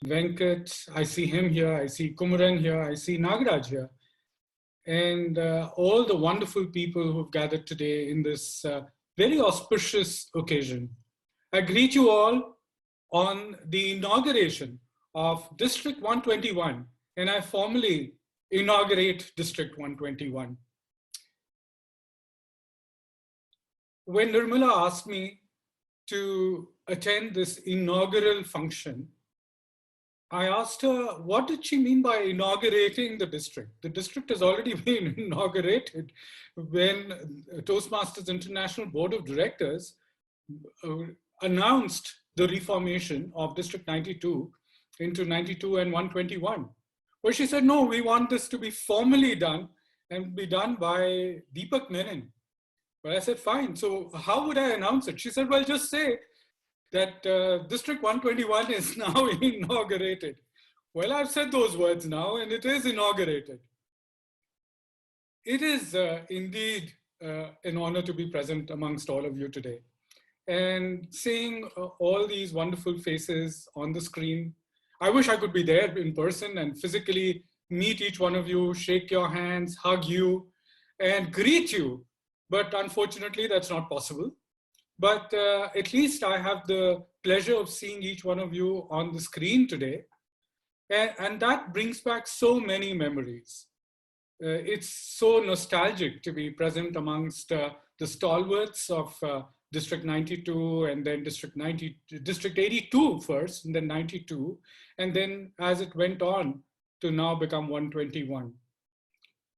Venkat, I see him here, I see Kumaran here, I see Nagaraj here, and all the wonderful people who've gathered today in this very auspicious occasion. I greet you all on the inauguration of District 121, and I formally inaugurate District 121. When Nirmala asked me to attend this inaugural function, I asked her, what did she mean by inaugurating the district? The district has already been inaugurated when Toastmasters International Board of Directors announced the reformation of District 92 into 92 and 121. Well, she said, no, we want this to be formally done and be done by Deepak Menon. Well, I said, fine. So how would I announce it? She said, well, just say that District 121 is now inaugurated. Well, I've said those words now, and it is inaugurated. It is indeed an honor to be present amongst all of you today. And seeing all these wonderful faces on the screen, I wish I could be there in person and physically meet each one of you, shake your hands, hug you, and greet you. But unfortunately, that's not possible. But at least I have the pleasure of seeing each one of you on the screen today. And that brings back so many memories. It's so nostalgic to be present amongst the stalwarts of District 92 and then District 82 first, and then 92. And then as it went on to now become 121.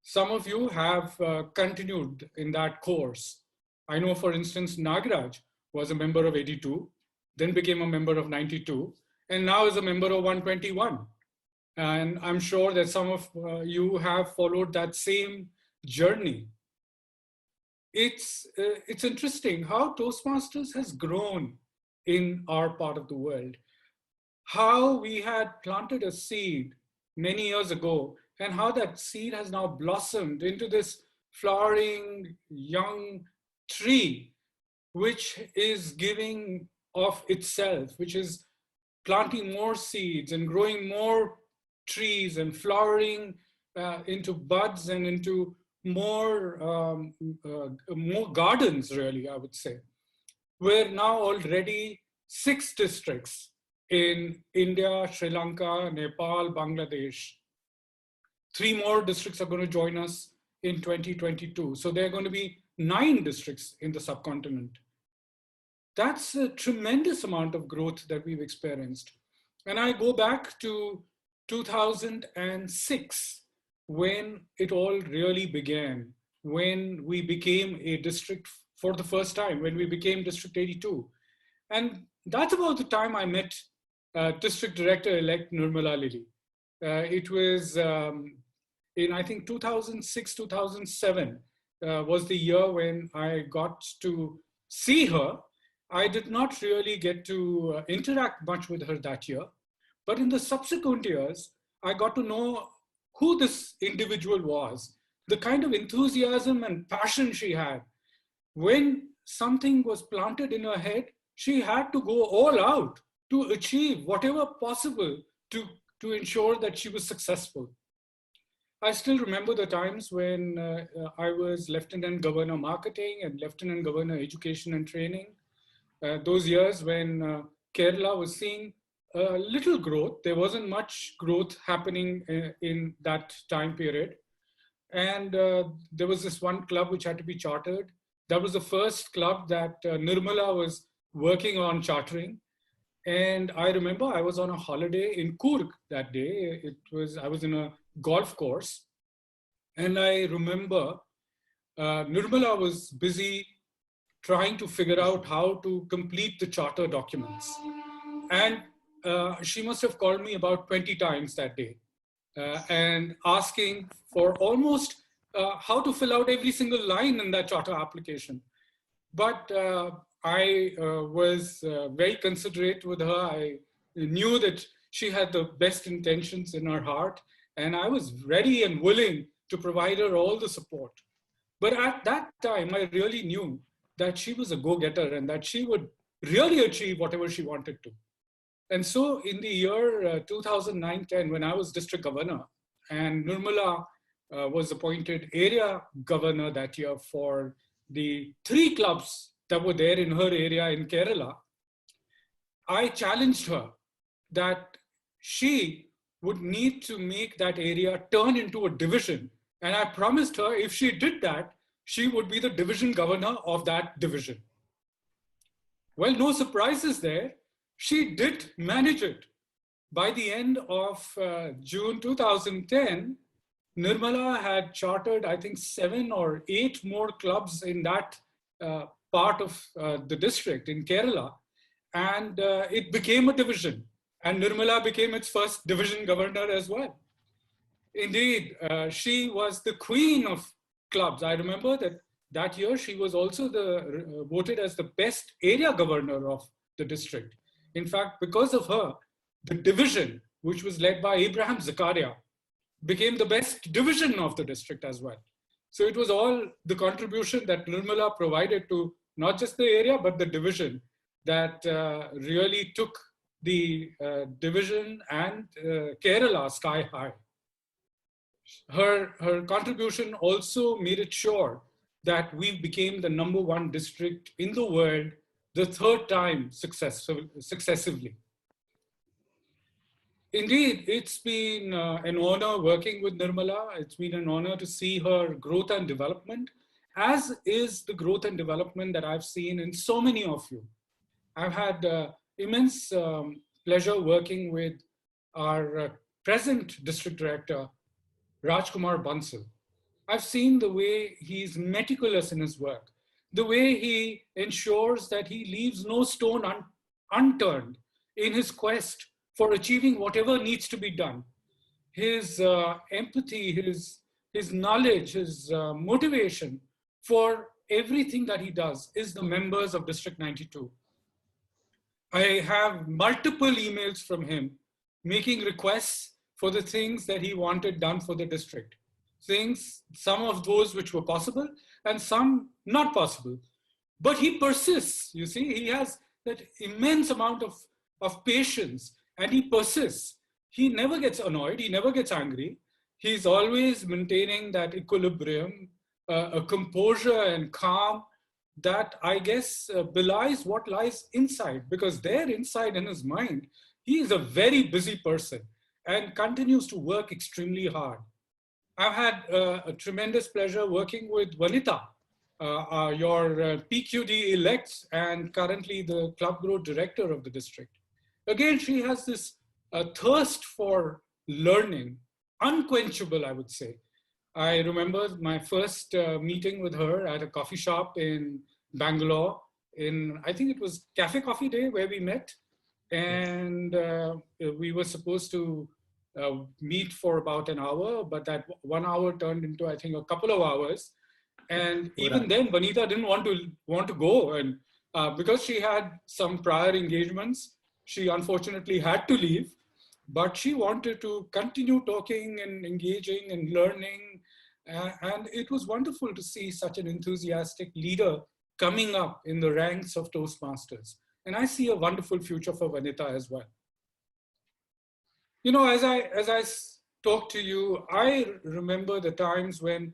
Some of you have continued in that course. I know, for instance, Nagaraj was a member of 82, then became a member of 92, and now is a member of 121. And I'm sure that some of you have followed that same journey. It's interesting how Toastmasters has grown in our part of the world. How we had planted a seed many years ago, and how that seed has now blossomed into this flowering young tree, which is giving of itself, which is planting more seeds and growing more trees and flowering into buds and into more gardens, really, I would say. We're now already 6 districts in India, Sri Lanka, Nepal, Bangladesh. 3 more districts are going to join us in 2022. So there are going to be 9 districts in the subcontinent. That's a tremendous amount of growth that we've experienced. And I go back to 2006, when it all really began, when we became a district for the first time, when we became District 82. And that's about the time I met District Director-elect Nirmala Lily. It was in, I think, 2006, 2007 was the year when I got to see her. I did not really get to interact much with her that year. But in the subsequent years, I got to know who this individual was, the kind of enthusiasm and passion she had. When something was planted in her head, she had to go all out to achieve whatever possible to ensure that she was successful. I still remember the times when I was Lieutenant Governor Marketing and Lieutenant Governor Education and Training. Those years when Kerala was seeing little growth. There wasn't much growth happening in that time period. And there was this one club which had to be chartered. That was the first club that Nirmala was working on chartering. And I remember I was on a holiday in Coorg that day. I was in a golf course. And I remember Nirmala was busy trying to figure out how to complete the charter documents. And she must have called me about 20 times that day and asking for almost how to fill out every single line in that charter application. But I was very considerate with her. I knew that she had the best intentions in her heart, and I was ready and willing to provide her all the support. But at that time, I really knew that she was a go-getter and that she would really achieve whatever she wanted to. And so in the year 2009-10, when I was district governor and Nirmala was appointed area governor that year for the 3 clubs that were there in her area in Kerala, I challenged her that she would need to make that area turn into a division. And I promised her if she did that, she would be the division governor of that division. Well, no surprises there. She did manage it. By the end of June 2010, Nirmala had chartered, I think, 7 or 8 more clubs in that part of the district in Kerala. And it became a division. And Nirmala became its first division governor as well. Indeed, she was the queen of clubs. I remember that year she was also voted as the best area governor of the district. In fact, because of her, the division, which was led by Abraham Zakaria, became the best division of the district as well. So it was all the contribution that Nirmala provided to not just the area, but the division that really took the division and Kerala sky high. Her contribution also made it sure that we became the #1 district in the world the 3rd time successively. Indeed, it's been an honor working with Nirmala. It's been an honor to see her growth and development, as is the growth and development that I've seen in so many of you. I've had immense pleasure working with our present district director, Rajkumar Bansal. I've seen the way he's meticulous in his work, the way he ensures that he leaves no stone unturned in his quest for achieving whatever needs to be done. His empathy, his knowledge, his motivation for everything that he does is the members of District 92. I have multiple emails from him making requests for the things that he wanted done for the district. Things, some of those which were possible and some not possible. But he persists, you see, he has that immense amount of patience and he persists. He never gets annoyed, he never gets angry. He's always maintaining that equilibrium, a composure and calm that I guess belies what lies inside, because there inside in his mind, he is a very busy person and continues to work extremely hard. I've had a tremendous pleasure working with Vanita, your PQD elect and currently the club growth director of the district. Again, she has this thirst for learning, unquenchable, I would say. I remember my first meeting with her at a coffee shop in Bangalore I think it was Cafe Coffee Day where we met. And we were supposed to meet for about an hour, but that 1 hour turned into, I think, a couple of hours. And even then, Vanita didn't want to go. And because she had some prior engagements, she unfortunately had to leave. But she wanted to continue talking and engaging and learning. And it was wonderful to see such an enthusiastic leader coming up in the ranks of Toastmasters. And I see a wonderful future for Vanita as well. You know, as I talk to you, I remember the times when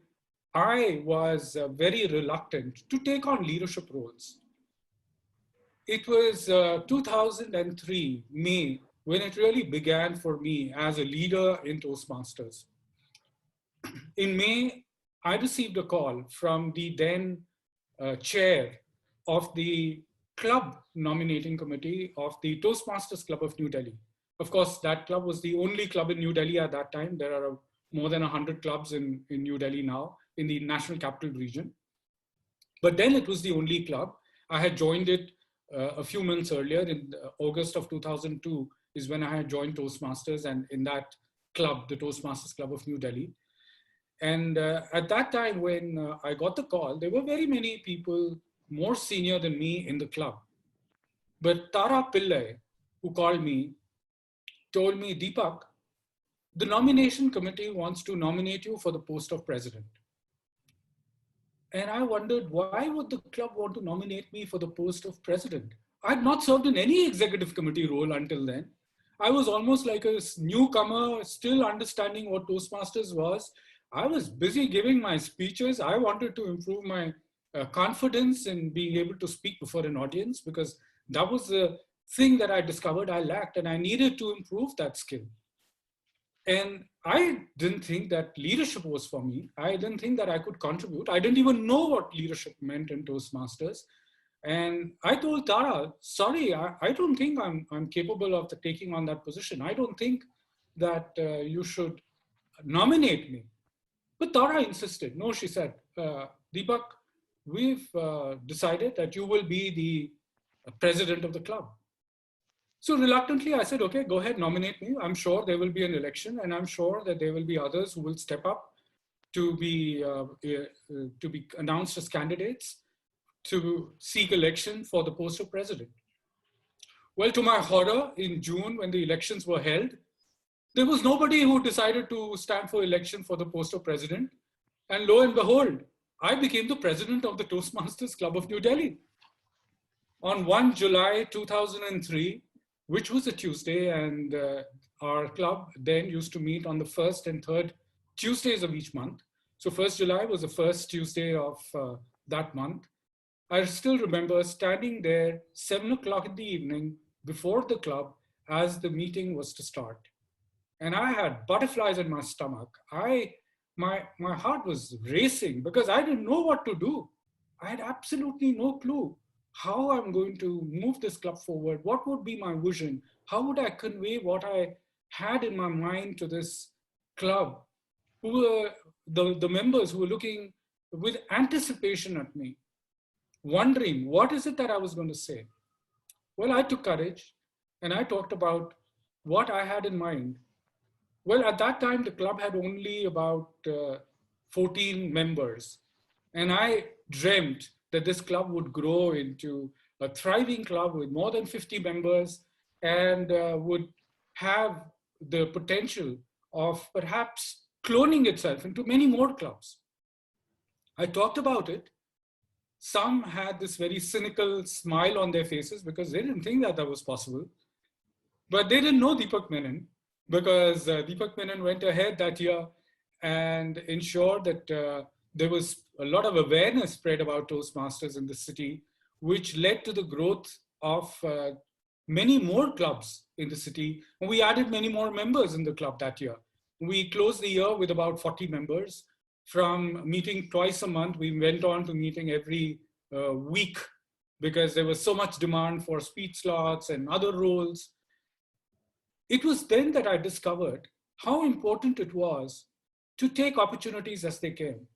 I was very reluctant to take on leadership roles. It was 2003, May, when it really began for me as a leader in Toastmasters. In May, I received a call from the then chair of the club nominating committee of the Toastmasters Club of New Delhi. Of course, that club was the only club in New Delhi at that time. There are more than 100 clubs in New Delhi now, in the National Capital Region. But then it was the only club. I had joined it a few months earlier. In August of 2002 is when I had joined Toastmasters, and in that club, the Toastmasters Club of New Delhi. And at that time, when I got the call, there were very many people more senior than me in the club. But Tara Pillai, who called me, told me, Deepak, the nomination committee wants to nominate you for the post of president. And I wondered, why would the club want to nominate me for the post of president? I'd not served in any executive committee role until then. I was almost like a newcomer, still understanding what Toastmasters was. I was busy giving my speeches. I wanted to improve my confidence in being able to speak before an audience, because that was the thing that I discovered I lacked, and I needed to improve that skill. And I didn't think that leadership was for me. I didn't think that I could contribute. I didn't even know what leadership meant in Toastmasters. And I told Tara, sorry, I don't think I'm capable of taking on that position. I don't think that you should nominate me. But Tara insisted. No, she said, Deepak, we've decided that you will be the president of the club. So reluctantly, I said, okay, go ahead, nominate me. I'm sure there will be an election, and I'm sure that there will be others who will step up to be announced as candidates to seek election for the post of president. Well, to my horror, in June, when the elections were held, there was nobody who decided to stand for election for the post of president. And lo and behold, I became the president of the Toastmasters Club of New Delhi. On 1 July 2003, which was a Tuesday, and our club then used to meet on the first and third Tuesdays of each month. So 1st July was the first Tuesday of that month. I still remember standing there 7 o'clock in the evening before the club as the meeting was to start. And I had butterflies in my stomach. My heart was racing because I didn't know what to do. I had absolutely no clue how I'm going to move this club forward. What would be my vision? How would I convey what I had in my mind to this club, who were the members who were looking with anticipation at me, wondering, what is it that I was going to say? Well, I took courage and I talked about what I had in mind. Well, at that time, the club had only about 14 members. And I dreamt that this club would grow into a thriving club with more than 50 members and would have the potential of perhaps cloning itself into many more clubs. I talked about it. Some had this very cynical smile on their faces because they didn't think that that was possible. But they didn't know Deepak Menon, because Deepak Menon went ahead that year and ensured that there was a lot of awareness spread about Toastmasters in the city, which led to the growth of many more clubs in the city. And we added many more members in the club that year. We closed the year with about 40 members. From meeting twice a month, we went on to meeting every week because there was so much demand for speech slots and other roles. It was then that I discovered how important it was to take opportunities as they came.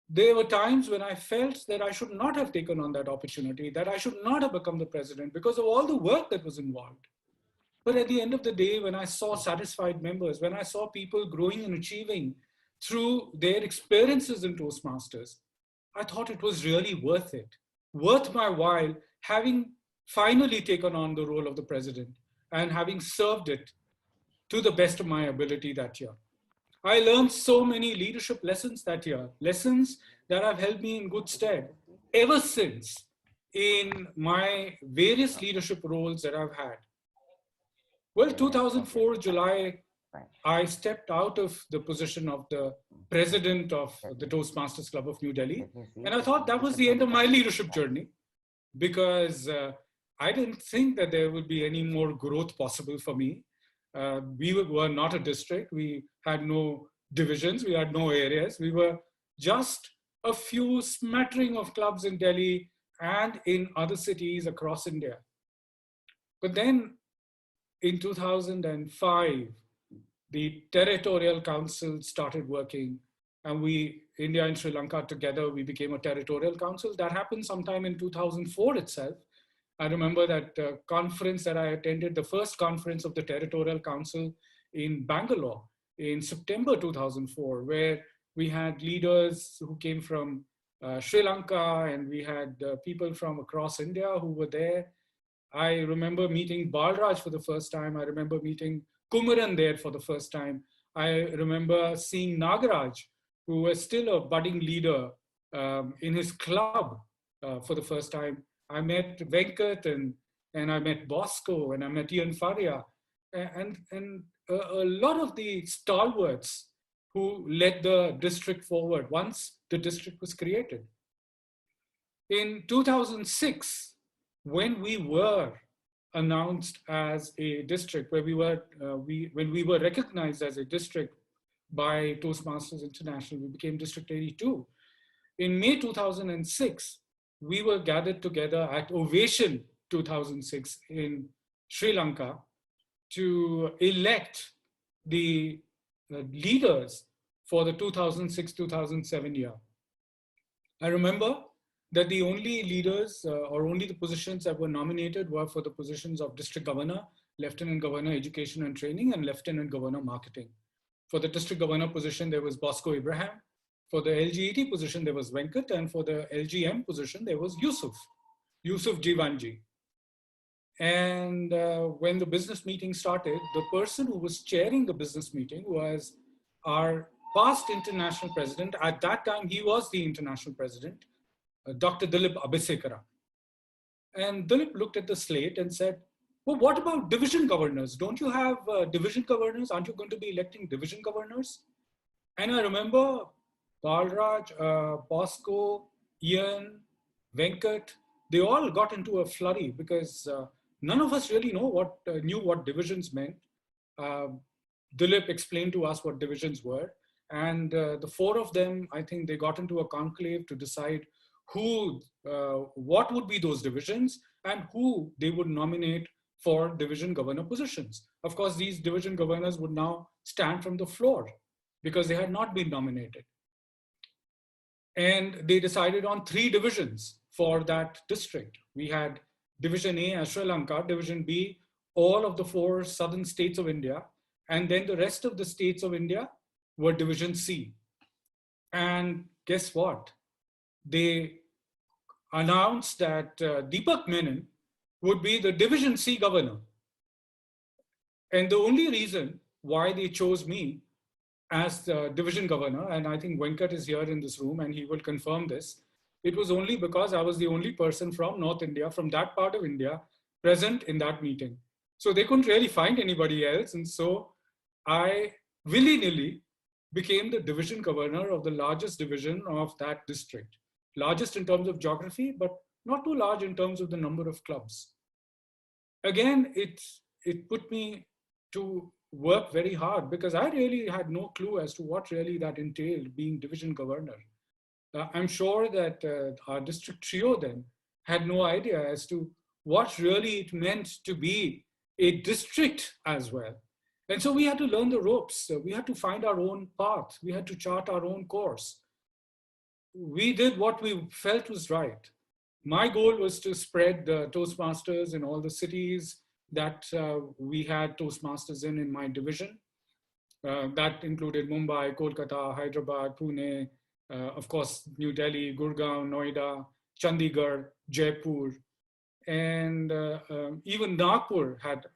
There were times when I felt that I should not have taken on that opportunity, that I should not have become the president because of all the work that was involved. But at the end of the day, when I saw satisfied members, when I saw people growing and achieving through their experiences in Toastmasters, I thought it was really worth it, worth my while, having finally taken on the role of the president and having served it to the best of my ability that year. I learned so many leadership lessons that year, lessons that have held me in good stead ever since in my various leadership roles that I've had. Well, 2004, July, I stepped out of the position of the president of the Toastmasters Club of New Delhi. And I thought that was the end of my leadership journey, because I didn't think that there would be any more growth possible for me. We were not a district. We had no divisions. We had no areas. We were just a few smattering of clubs in Delhi and in other cities across India. But then in 2005, the territorial council started working, and India and Sri Lanka together, we became a territorial council. That happened sometime in 2004 itself. I remember that conference that I attended, the first conference of the Territorial Council in Bangalore in September 2004, where we had leaders who came from Sri Lanka, and we had people from across India who were there. I remember meeting Balraj for the first time. I remember meeting Kumaran there for the first time. I remember seeing Nagaraj, who was still a budding leader in his club for the first time. I met Venkat and I met Bosco and I met Ian Faria and a lot of the stalwarts who led the district forward once the district was created. In 2006, when we were announced as a district, where when we were recognized as a district by Toastmasters International, we became District 82. In May 2006, we were gathered together at Ovation 2006 in Sri Lanka to elect the leaders for the 2006-2007 year. I remember that the only leaders or only the positions that were nominated were for the positions of District Governor, Lieutenant Governor Education and Training, and Lieutenant Governor Marketing. For the District Governor position, there was Bosco Abraham. For the LGET position, there was Venkat. And for the LGM position, there was Yusuf Jivanji. And when the business meeting started, the person who was chairing the business meeting was our past international president. At that time, he was the international president, Dr. Dilip Abhisekara. And Dilip looked at the slate and said, well, what about division governors? Don't you have division governors? Aren't you going to be electing division governors? And I remember Balraj, Bosco, Ian, Venkat, they all got into a flurry because none of us really knew what divisions meant. Dilip explained to us what divisions were. And the four of them, I think they got into a conclave to decide what would be those divisions and who they would nominate for division governor positions. Of course, these division governors would now stand from the floor because they had not been nominated. And they decided on 3 divisions for that district. We had Division A as Sri Lanka, Division B, all of the 4 southern states of India, and then the rest of the states of India were Division C. And guess what? They announced that Deepak Menon would be the Division C governor. And the only reason why they chose me as the division governor, and I think Venkat is here in this room and he will confirm this, it was only because I was the only person from North India, from that part of India, present in that meeting. So they couldn't really find anybody else. And so I willy-nilly became the division governor of the largest division of that district. Largest in terms of geography, but not too large in terms of the number of clubs. Again, it put me to work very hard because I really had no clue as to what really that entailed, being division governor. I'm sure that our district trio then had no idea as to what really it meant to be a district as well. And so we had to learn the ropes. We had to find our own path. We had to chart our own course. We did what we felt was right. My goal was to spread Toastmasters in all the cities that we had Toastmasters in my division. That included Mumbai, Kolkata, Hyderabad, Pune, of course, New Delhi, Gurgaon, Noida, Chandigarh, Jaipur, and even Nagpur had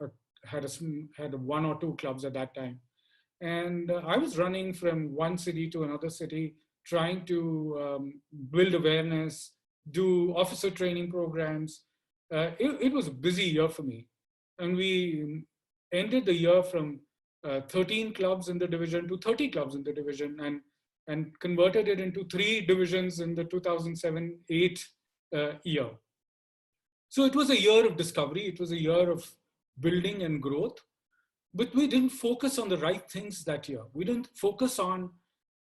1 or 2 clubs at that time. And I was running from one city to another city, trying to build awareness, do officer training programs. It was a busy year for me. And we ended the year from 13 clubs in the division to 30 clubs in the division and converted it into 3 divisions in the 2007-8 year. So it was a year of discovery. It was a year of building and growth, but we didn't focus on the right things that year. We didn't focus on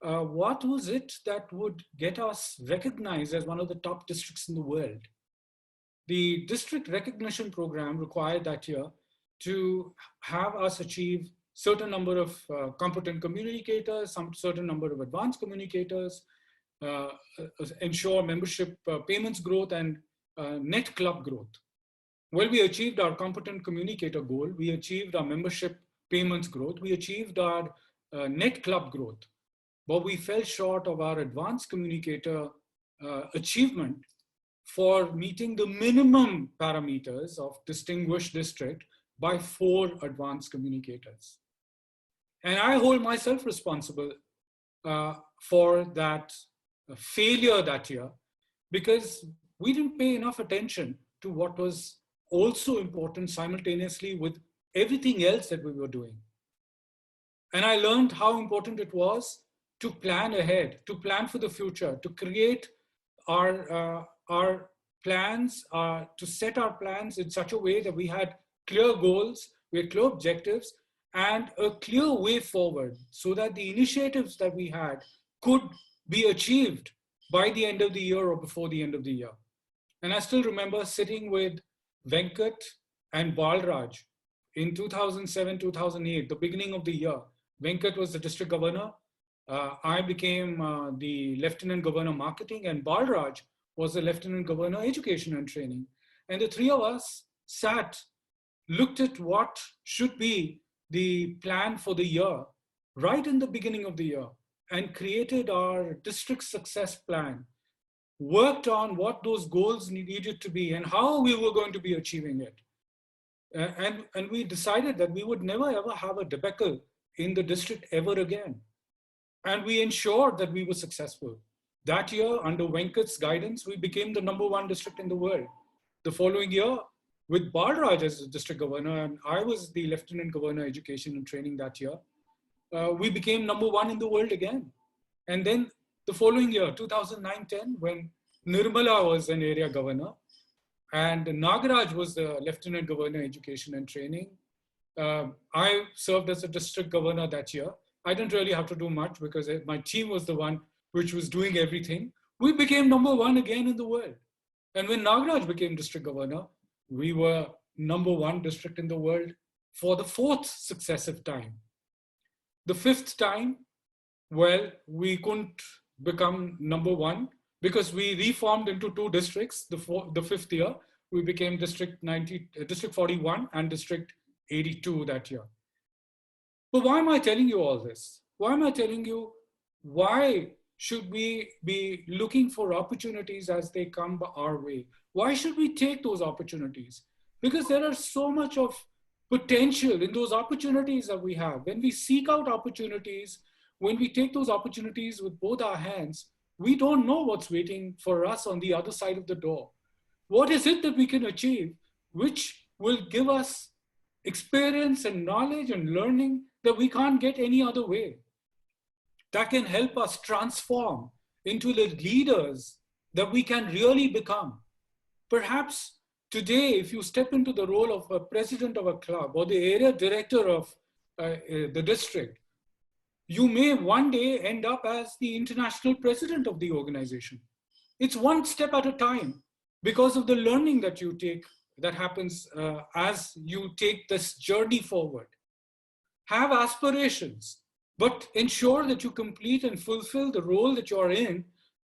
what was it that would get us recognized as one of the top districts in the world. The district recognition program required that year to have us achieve certain number of competent communicators, some certain number of advanced communicators, ensure membership payments growth and net club growth. Well, we achieved our competent communicator goal. We achieved our membership payments growth. We achieved our net club growth. But we fell short of our advanced communicator achievement for meeting the minimum parameters of distinguished district by 4 advanced communicators. And I hold myself responsible for that failure that year because we didn't pay enough attention to what was also important simultaneously with everything else that we were doing. And I learned how important it was to plan ahead, to plan for the future, to create our plans, to set our plans in such a way that we had clear goals, we had clear objectives, and a clear way forward so that the initiatives that we had could be achieved by the end of the year or before the end of the year. And I still remember sitting with Venkat and Balraj in 2007, 2008, the beginning of the year. Venkat was the district governor. I became the lieutenant governor marketing, and Balraj was the lieutenant governor education and training. And the three of us sat, looked at what should be the plan for the year right in the beginning of the year, and created our district success plan, worked on what those goals needed to be and how we were going to be achieving it. And we decided that we would never ever have a debacle in the district ever again. And we ensured that we were successful. That year, under Venkat's guidance, we became the #1 district in the world. The following year, with Balraj as the district governor, and I was the lieutenant governor education and training that year, we became #1 in the world again. And then the following year, 2009-10, when Nirmala was an area governor and Nagaraj was the lieutenant governor education and training, I served as a district governor that year. I didn't really have to do much because my team was the one which was doing everything. We became #1 again in the world. And when Nagaraj became district governor, we were #1 district in the world for the 4th successive time. The 5th time, well, we couldn't become #1 because we reformed into 2 districts. The 5th year, we became District 41 and District 82 that year. But why am I telling you all this? Why am I telling you why should we be looking for opportunities as they come our way? Why should we take those opportunities? Because there are so much of potential in those opportunities that we have. When we seek out opportunities, when we take those opportunities with both our hands, we don't know what's waiting for us on the other side of the door. What is it that we can achieve which will give us experience and knowledge and learning that we can't get any other way? That can help us transform into the leaders that we can really become. Perhaps today, if you step into the role of a president of a club or the area director of the district, you may one day end up as the international president of the organization. It's one step at a time because of the learning that you take, that happens as you take this journey forward. Have aspirations, but ensure that you complete and fulfill the role that you're in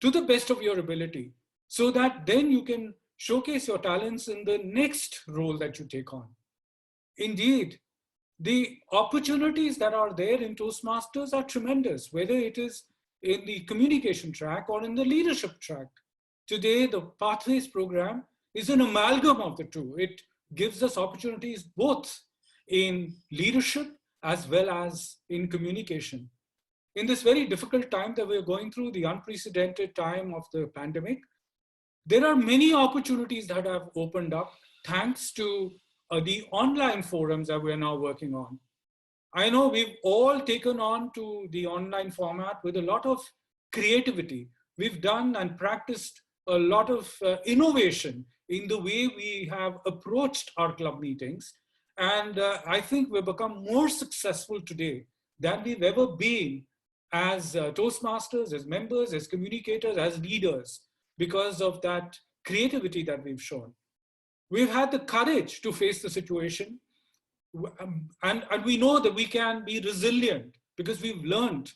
to the best of your ability, so that then you can showcase your talents in the next role that you take on. Indeed, the opportunities that are there in Toastmasters are tremendous, whether it is in the communication track or in the leadership track. Today, the Pathways program is an amalgam of the two. It gives us opportunities both in leadership as well as in communication. In this very difficult time that we're going through, the unprecedented time of the pandemic, there are many opportunities that have opened up thanks to the online forums that we're now working on. I know we've all taken on to the online format with a lot of creativity. We've done and practiced a lot of innovation in the way we have approached our club meetings. And I think we've become more successful today than we've ever been as Toastmasters, as members, as communicators, as leaders, because of that creativity that we've shown. We've had the courage to face the situation, and we know that we can be resilient because we've learned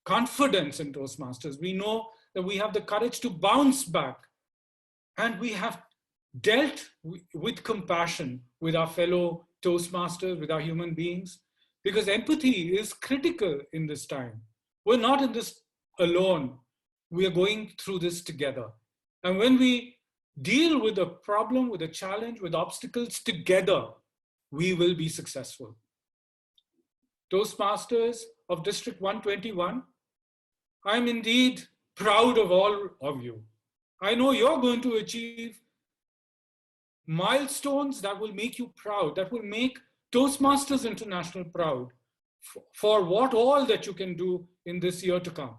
confidence in Toastmasters. We know that we have the courage to bounce back, and we have dealt with compassion with our fellow Toastmasters, with our human beings, because empathy is critical in this time. We're not in this alone. We are going through this together. And when we deal with a problem, with a challenge, with obstacles together, we will be successful. Toastmasters of District 121, I'm indeed proud of all of you. I know you're going to achieve milestones that will make you proud, that will make Toastmasters International proud for what all that you can do in this year to come.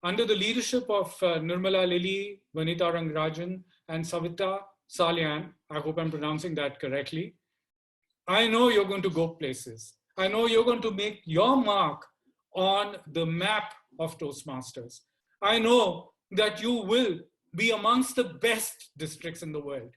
Under the leadership of Nirmala Lily, Vanita Rangarajan, and Savita Salyan, I hope I'm pronouncing that correctly, I know you're going to go places. I know you're going to make your mark on the map of Toastmasters. I know that you will be amongst the best districts in the world,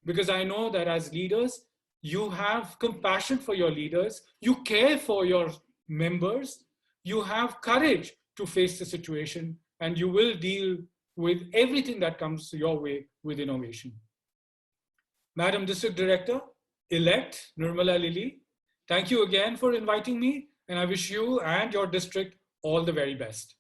because I know that as leaders, you have compassion for your leaders, you care for your members, you have courage to face the situation, and you will deal with everything that comes your way with innovation. Madam District Director-elect Nirmala Lily, thank you again for inviting me, and I wish you and your district all the very best.